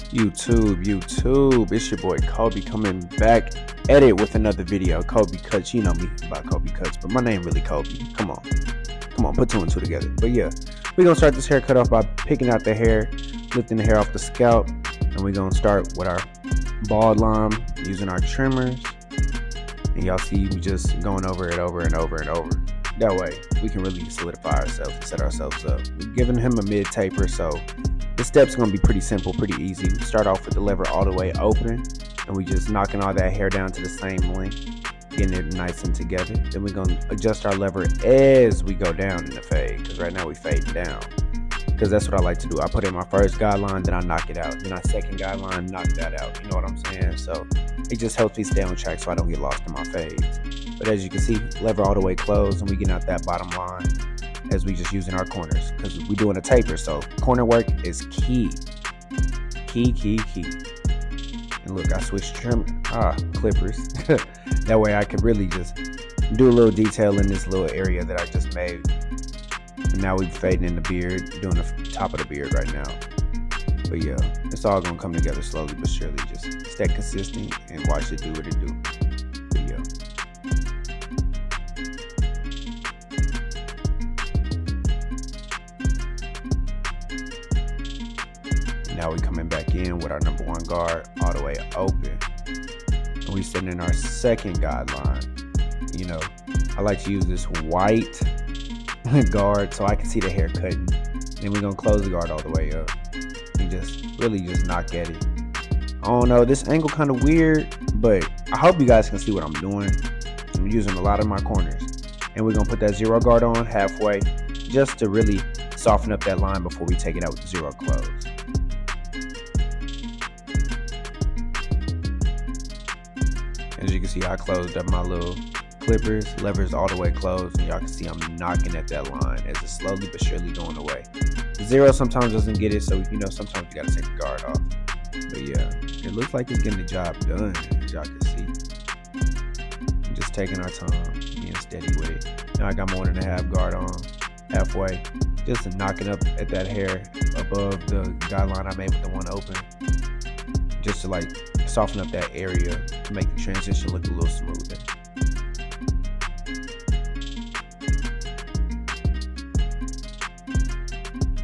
YouTube, it's your boy Kobe coming back at it with another video. Colbeecutz, you know me about Colbeecutz, but my name really Kobe. Come on, put two and two together. But yeah, we're gonna start this haircut off by picking out the hair, lifting the hair off the scalp, and we're gonna start with our bald line using our trimmers. And y'all see we just going over it over and over and over. That way we can really solidify ourselves and set ourselves up. We're giving him a mid taper, so the steps are going to be pretty simple, pretty easy. We start off with the lever all the way open, and we just knocking all that hair down to the same length, getting it nice and together. Then we're going to adjust our lever as we go down in the fade, because right now we fading down. Because that's what I like to do. I put in my first guideline, then I knock it out. Then I second guideline, knock that out. You know what I'm saying? So it just helps me stay on track so I don't get lost in my fades. But as you can see, lever all the way closed, and we getting out that bottom line as we just using our corners, because we're doing a taper, so corner work is key. And look, I switched clippers. That way I could really just do a little detail in this little area that I just made. And now we're fading in the beard, doing the top of the beard right now. But yeah, it's all gonna come together slowly but surely. Just stay consistent and watch it do what it do. But yeah. Now we coming back in with our number one guard all the way open. And we sitting in our second guideline. You know, I like to use this white guard so I can see the hair cutting. Then we're gonna close the guard all the way up and just really just knock at it. I don't know, this angle kind of weird, but I hope you guys can see what I'm doing. I'm using a lot of my corners. And we're gonna put that zero guard on halfway just to really soften up that line before we take it out with the zero close. As you can see, I closed up my little clippers, levers all the way closed, and y'all can see I'm knocking at that line as it's slowly but surely going away. Zero sometimes doesn't get it, so you know sometimes you gotta take the guard off. But yeah, it looks like it's getting the job done, as y'all can see. I'm just taking our time, being steady with it. Now I got more than a half guard on, halfway, just knocking up at that hair above the guideline I made with the one open, just to like soften up that area to make the transition look a little smoother.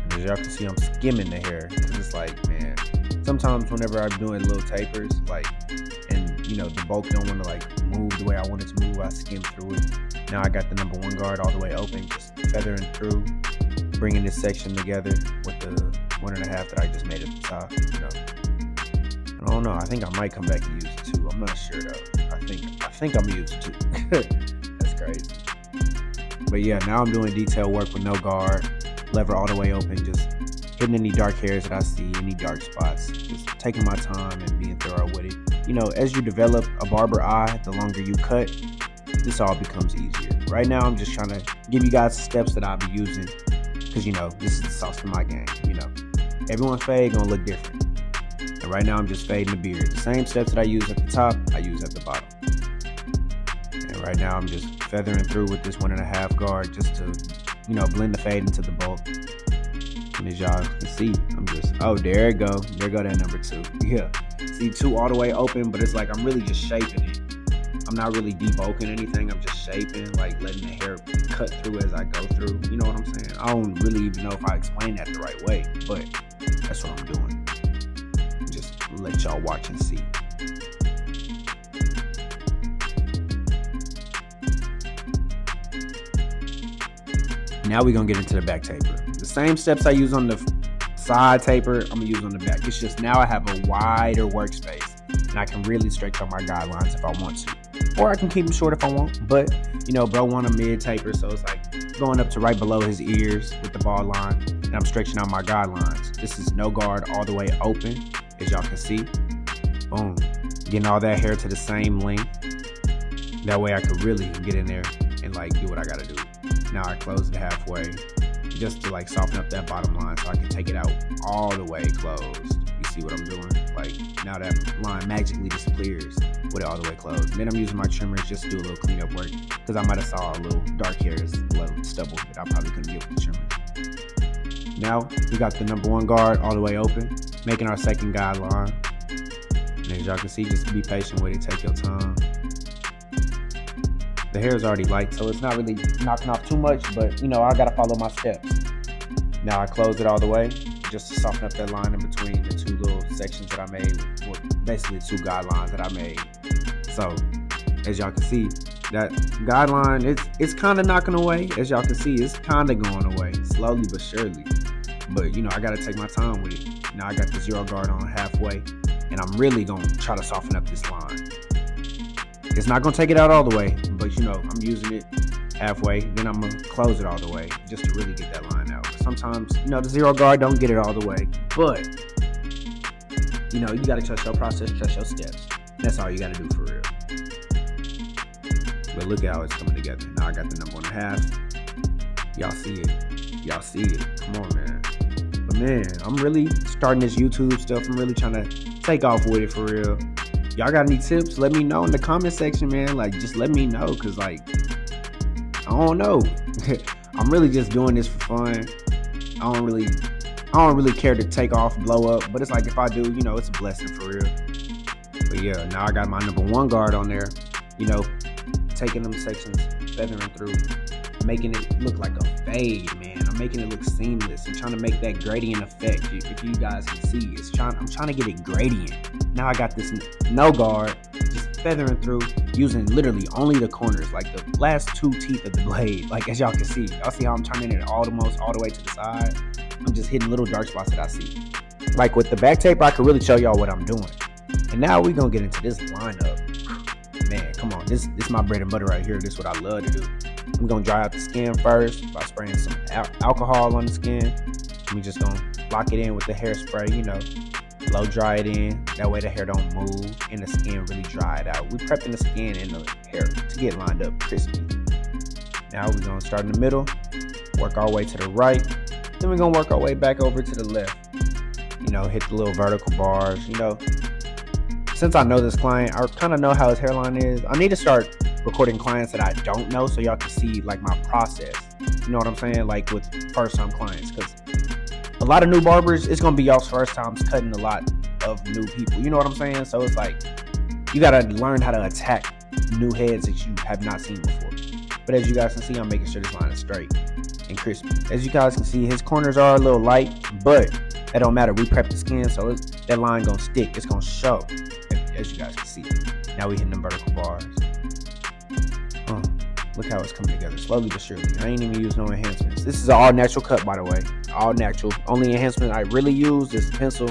And as y'all can see, I'm skimming the hair, because it's like, man, sometimes whenever I'm doing little tapers, like, and you know the bulk don't want to like move the way I want it to move, I skim through it. Now I got the number one guard all the way open, just feathering through, bringing this section together with the 1.5 that I just made at the top. You know, I don't know. I think I might come back and use two. I'm not sure though. I think I'm gonna use two. That's crazy. But yeah, now I'm doing detail work with no guard, lever all the way open, just hitting any dark hairs that I see, any dark spots, just taking my time and being thorough with it. You know, as you develop a barber eye, the longer you cut, this all becomes easier. Right now, I'm just trying to give you guys the steps that I'll be using, because you know, this is the sauce for my game. You know, everyone's fade gonna look different. And right now I'm just fading the beard. The same steps that I use at the top, I use at the bottom. And right now I'm just feathering through with this 1.5 guard just to, you know, blend the fade into the bulk. And as y'all can see, I'm just, oh, there it go. There go that number two. Yeah. See, two all the way open, but it's like I'm really just shaping it. I'm not really debulking anything. I'm just shaping, like letting the hair cut through as I go through. You know what I'm saying? I don't really even know if I explained that the right way, but that's what I'm doing. Let y'all watch and see. Now we're gonna get into the back taper. The same steps I use on the side taper, I'm gonna use on the back. It's just now I have a wider workspace and I can really stretch out my guidelines if I want to. Or I can keep them short if I want, but you know, bro want a mid taper, so it's like going up to right below his ears with the ball line, and I'm stretching out my guidelines. This is no guard all the way open. As y'all can see, boom, getting all that hair to the same length. That way I could really get in there and like do what I gotta do. Now I close it halfway just to like soften up that bottom line so I can take it out all the way closed. You see what I'm doing? Like now that line magically disappears with it all the way closed. And then I'm using my trimmers just to do a little cleanup work, because I might have saw a little dark hairs, a little stubble that I probably couldn't get with the trimmers. Now we got the number one guard all the way open. making our second guideline. And as y'all can see, just be patient with it, take your time. The hair is already light, so it's not really knocking off too much, but you know, I gotta follow my steps. Now I close it all the way, just to soften up that line in between the two little sections that I made, well, basically two guidelines that I made. So, as y'all can see, that guideline, it's kind of knocking away. As y'all can see, it's kind of going away, slowly but surely. But, you know, I got to take my time with it. Now I got the zero guard on halfway, and I'm really going to try to soften up this line. It's not going to take it out all the way, but, you know, I'm using it halfway. Then I'm going to close it all the way just to really get that line out. But sometimes, you know, the zero guard don't get it all the way. But, you know, you got to trust your process, trust your steps. That's all you got to do for real. But look at how it's coming together. Now I got the number 1.5. Y'all see it. Y'all see it. Come on, man. But man, I'm really starting this YouTube stuff. I'm really trying to take off with it for real. Y'all got any tips? Let me know in the comment section, man. Like, just let me know, cause like, I don't know. I'm really just doing this for fun. I don't really care to take off, blow up. But it's like, if I do, you know, it's a blessing for real. But yeah, now I got my number 1 guard on there. You know, taking them sections, feathering through, making it look like a fade, man. I'm making it look seamless. I'm trying to make that gradient effect. If you guys can see, I'm trying to get it gradient. Now I got this no guard, just feathering through, using literally only the corners, like the last 2 teeth of the blade. Like, as y'all can see, y'all see how I'm turning it all the way to the side. I'm just hitting little dark spots that I see. Like with the back tape, I can really show y'all what I'm doing. And now we're gonna get into this lineup. Man, come on, this is my bread and butter right here. This is what I love to do. I'm gonna dry out the skin first by spraying some alcohol on the skin. We just gonna lock it in with the hairspray, you know, blow dry it in. That way the hair don't move and the skin really dry it out. We prepping the skin and the hair to get lined up crispy. Now we're gonna start in the middle, work our way to the right, then we're gonna work our way back over to the left. You know, hit the little vertical bars, you know. Since I know this client, I kind of know how his hairline is. I need to start recording clients that I don't know so y'all can see like my process. You know what I'm saying? Like with first time clients, because a lot of new barbers, it's gonna be y'all's first times cutting a lot of new people. You know what I'm saying? So it's like you gotta learn how to attack new heads that you have not seen before. But as you guys can see, I'm making sure this line is straight and crispy. As you guys can see, his corners are a little light, but that don't matter. We prep the skin, so that line gonna stick. It's gonna show. As you guys can see. Now we hitting them vertical bars. Look how it's coming together, slowly but surely. I ain't even used no enhancements. This is an all natural cut, by the way. All natural. Only enhancement I really use is pencil.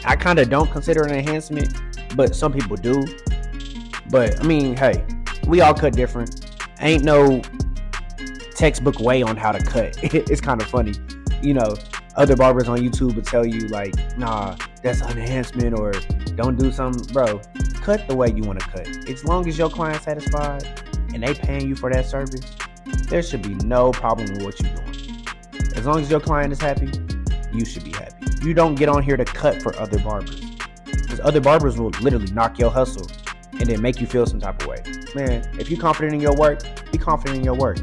I kind of don't consider it an enhancement, but some people do. But I mean, hey, we all cut different. Ain't no textbook way on how to cut. It's kind of funny, you know. Other barbers on YouTube will tell you like, nah, that's an enhancement, or don't do something. Bro, cut the way you want to cut. As long as your client's satisfied and they paying you for that service, there should be no problem with what you're doing. As long as your client is happy, you should be happy. You don't get on here to cut for other barbers, because other barbers will literally knock your hustle and then make you feel some type of way. Man, if you're confident in your work, be confident in your work.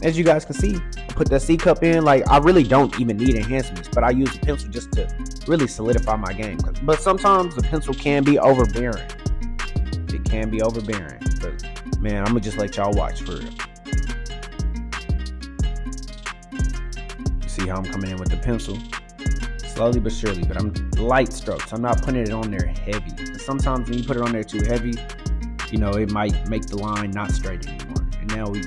As you guys can see, I put that C cup in. Like, I really don't even need enhancements, but I use a pencil just to really solidify my game. But sometimes the pencil can be overbearing. It can be overbearing. But man, I'm gonna just let y'all watch for real. You see how I'm coming in with the pencil? Slowly but surely, but I'm light strokes. I'm not putting it on there heavy. Sometimes when you put it on there too heavy, you know, it might make the line not straight anymore. And now we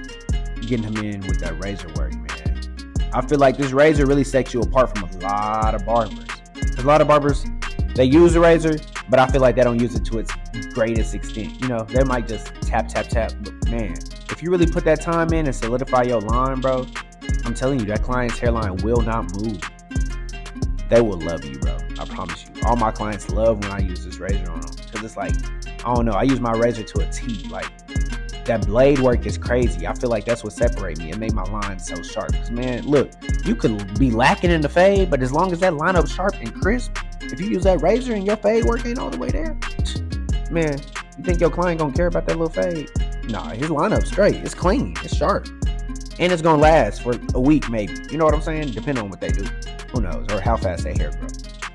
getting him in with that razor work, man. I feel like this razor really sets you apart from a lot of barbers. There's a lot of barbers, they use the razor, but I feel like they don't use it to its greatest extent. You know, they might just tap, tap, tap. But man, if you really put that time in and solidify your line, bro, I'm telling you, that client's hairline will not move. They will love you, bro. I promise you. All my clients love when I use this razor on them, because it's like, I don't know, I use my razor to a T. Like, that blade work is crazy. I feel like that's what separates me and made my line so sharp. Because, man, look, you could be lacking in the fade, but as long as that line up sharp and crisp, if you use that razor and your fade work ain't all the way there, man, you think your client gonna care about that little fade? Nah, his lineup straight. It's clean. It's sharp. And it's gonna last for a week maybe. You know what I'm saying? Depending on what they do. Who knows? Or how fast they hair grow.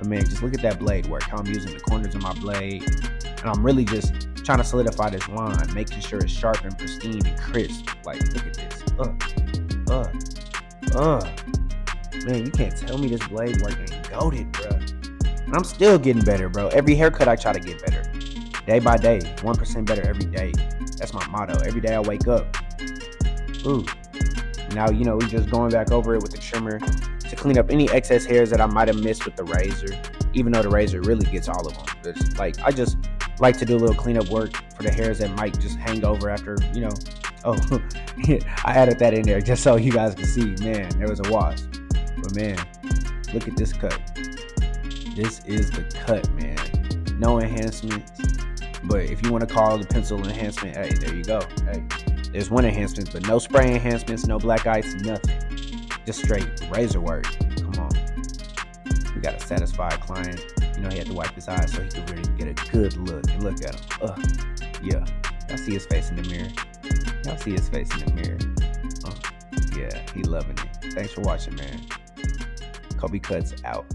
But man, just look at that blade work, how I'm using the corners of my blade. And I'm really just trying to solidify this line, making sure it's sharp and pristine and crisp. Like, look at this. Man, you can't tell me this blade work ain't goated, bro. And I'm still getting better, bro. Every haircut I try to get better. Day by day, 1% better every day. That's my motto. Every day I wake up. Ooh. Now, you know, we just going back over it with the trimmer to clean up any excess hairs that I might have missed with the razor, even though the razor really gets all of them. It's like, I just like to do a little cleanup work for the hairs that might just hang over after, you know. Oh, I added that in there just so you guys can see. Man, there was a wasp. But man, look at this cut. This is the cut, man. No enhancements. But if you want to call the pencil enhancement, hey, there you go. Hey, there's one enhancement, but no spray enhancements, no black ice, nothing. Just straight razor work. Come on. We got a satisfied client. You know, he had to wipe his eyes so he could really get a good look. And look at him. Yeah. Y'all see his face in the mirror. Y'all see his face in the mirror. Yeah, he loving it. Thanks for watching, man. Colbeecutz out.